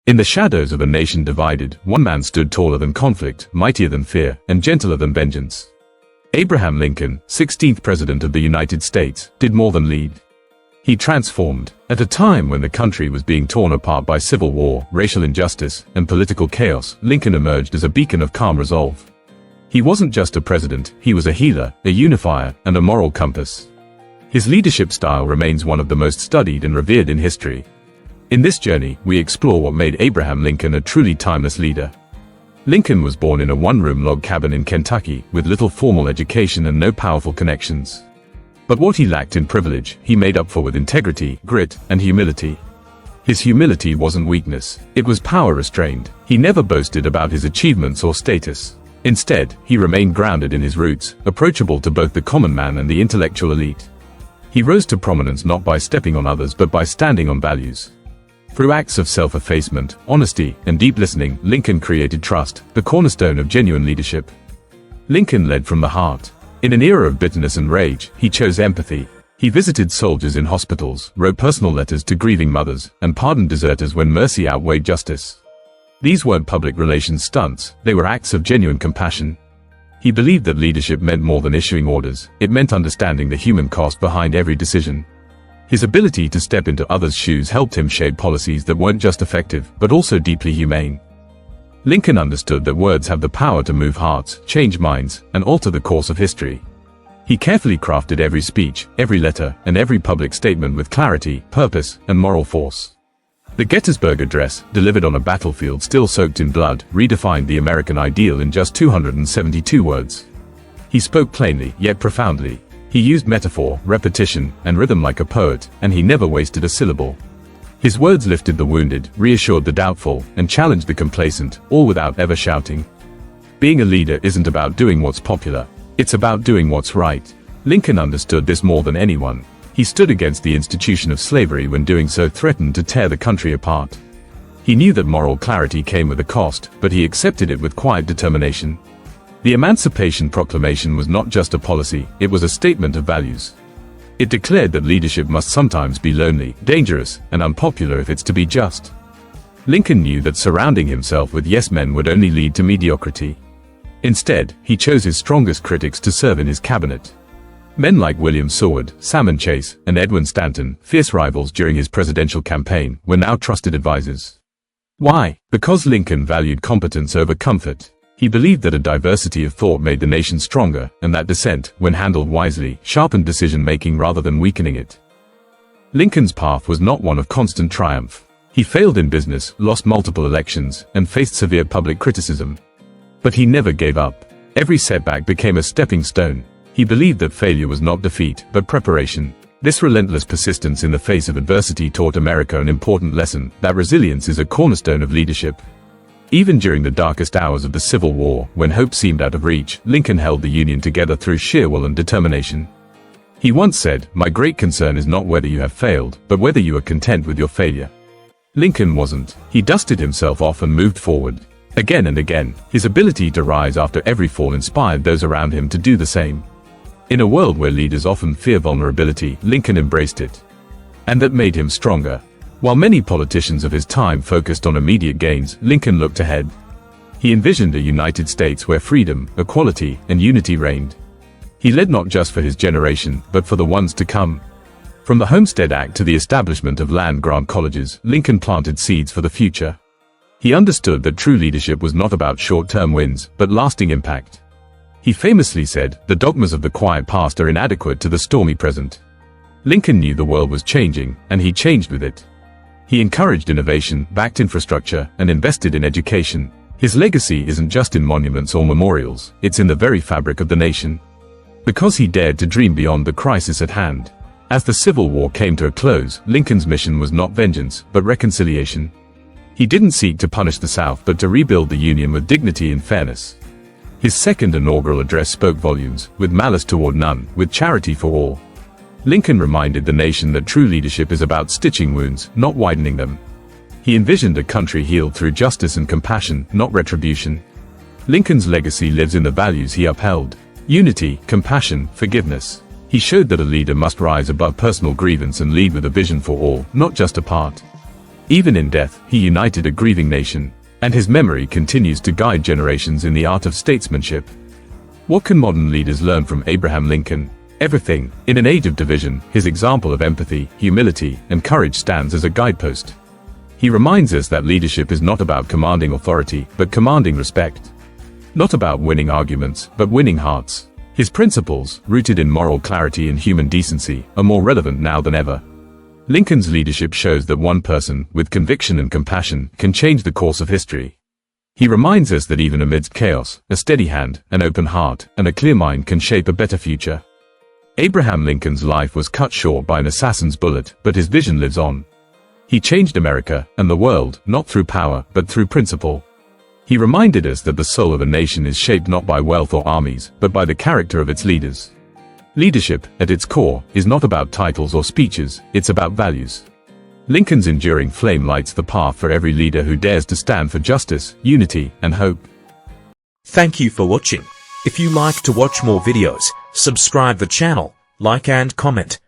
In the shadows of a nation divided, one man stood taller than conflict, mightier than fear, and gentler than vengeance. Abraham Lincoln, 16th President of the United States, did more than lead. He transformed. At a time when the country was being torn apart by civil war, racial injustice, and political chaos, Lincoln emerged as a beacon of calm resolve. He wasn't just a president, he was a healer, a unifier, and a moral compass. His leadership style remains one of the most studied and revered in history. In this journey, we explore what made Abraham Lincoln a truly timeless leader. Lincoln was born in a one-room log cabin in Kentucky, with little formal education and no powerful connections. But what he lacked in privilege, he made up for with integrity, grit, and humility. His humility wasn't weakness, it was power restrained. He never boasted about his achievements or status. Instead, he remained grounded in his roots, approachable to both the common man and the intellectual elite. He rose to prominence not by stepping on others but by standing on values. Through acts of self-effacement, honesty, and deep listening, Lincoln created trust, the cornerstone of genuine leadership. Lincoln led from the heart. In an era of bitterness and rage, he chose empathy. He visited soldiers in hospitals, wrote personal letters to grieving mothers, and pardoned deserters when mercy outweighed justice. These weren't public relations stunts, they were acts of genuine compassion. He believed that leadership meant more than issuing orders, it meant understanding the human cost behind every decision. His ability to step into others' shoes helped him shape policies that weren't just effective, but also deeply humane. Lincoln understood that words have the power to move hearts, change minds, and alter the course of history. He carefully crafted every speech, every letter, and every public statement with clarity, purpose, and moral force. The Gettysburg Address, delivered on a battlefield still soaked in blood, redefined the American ideal in just 272 words. He spoke plainly, yet profoundly. He used metaphor, repetition, and rhythm like a poet, and he never wasted a syllable. His words lifted the wounded, reassured the doubtful, and challenged the complacent, all without ever shouting. Being a leader isn't about doing what's popular, it's about doing what's right. Lincoln understood this more than anyone. He stood against the institution of slavery when doing so threatened to tear the country apart. He knew that moral clarity came with a cost, but he accepted it with quiet determination. The Emancipation Proclamation was not just a policy, it was a statement of values. It declared that leadership must sometimes be lonely, dangerous, and unpopular if it's to be just. Lincoln knew that surrounding himself with yes-men would only lead to mediocrity. Instead, he chose his strongest critics to serve in his cabinet. Men like William Seward, Salmon Chase, and Edwin Stanton, fierce rivals during his presidential campaign, were now trusted advisors. Why? Because Lincoln valued competence over comfort. He believed that a diversity of thought made the nation stronger, and that dissent, when handled wisely, sharpened decision-making rather than weakening it. Lincoln's path was not one of constant triumph. He failed in business, lost multiple elections, and faced severe public criticism. But he never gave up. Every setback became a stepping stone. He believed that failure was not defeat, but preparation. This relentless persistence in the face of adversity taught America an important lesson, that resilience is a cornerstone of leadership. Even during the darkest hours of the Civil War, when hope seemed out of reach, Lincoln held the Union together through sheer will and determination. He once said, "My great concern is not whether you have failed, but whether you are content with your failure." Lincoln wasn't. He dusted himself off and moved forward. Again and again, his ability to rise after every fall inspired those around him to do the same. In a world where leaders often fear vulnerability, Lincoln embraced it. And that made him stronger. While many politicians of his time focused on immediate gains, Lincoln looked ahead. He envisioned a United States where freedom, equality, and unity reigned. He led not just for his generation, but for the ones to come. From the Homestead Act to the establishment of land-grant colleges, Lincoln planted seeds for the future. He understood that true leadership was not about short-term wins, but lasting impact. He famously said, "The dogmas of the quiet past are inadequate to the stormy present." Lincoln knew the world was changing, and he changed with it. He encouraged innovation, backed infrastructure, and invested in education. His legacy isn't just in monuments or memorials, it's in the very fabric of the nation. Because he dared to dream beyond the crisis at hand. As the Civil War came to a close, Lincoln's mission was not vengeance, but reconciliation. He didn't seek to punish the South but to rebuild the Union with dignity and fairness. His second inaugural address spoke volumes, with malice toward none, with charity for all. Lincoln reminded the nation that true leadership is about stitching wounds, not widening them. He envisioned a country healed through justice and compassion, not retribution. Lincoln's legacy lives in the values he upheld: unity, compassion, forgiveness. He showed that a leader must rise above personal grievance and lead with a vision for all, not just a part. Even in death, he united a grieving nation, and his memory continues to guide generations in the art of statesmanship. What can modern leaders learn from Abraham Lincoln? Everything. In an age of division, his example of empathy, humility, and courage stands as a guidepost. He reminds us that leadership is not about commanding authority, but commanding respect. Not about winning arguments, but winning hearts. His principles, rooted in moral clarity and human decency, are more relevant now than ever. Lincoln's leadership shows that one person, with conviction and compassion, can change the course of history. He reminds us that even amidst chaos, a steady hand, an open heart, and a clear mind can shape a better future. Abraham Lincoln's life was cut short by an assassin's bullet, but his vision lives on. He changed America and the world, not through power, but through principle. He reminded us that the soul of a nation is shaped not by wealth or armies, but by the character of its leaders. Leadership, at its core, is not about titles or speeches, it's about values. Lincoln's enduring flame lights the path for every leader who dares to stand for justice, unity, and hope. Thank you for watching. If you like to watch more videos, subscribe the channel, like and comment.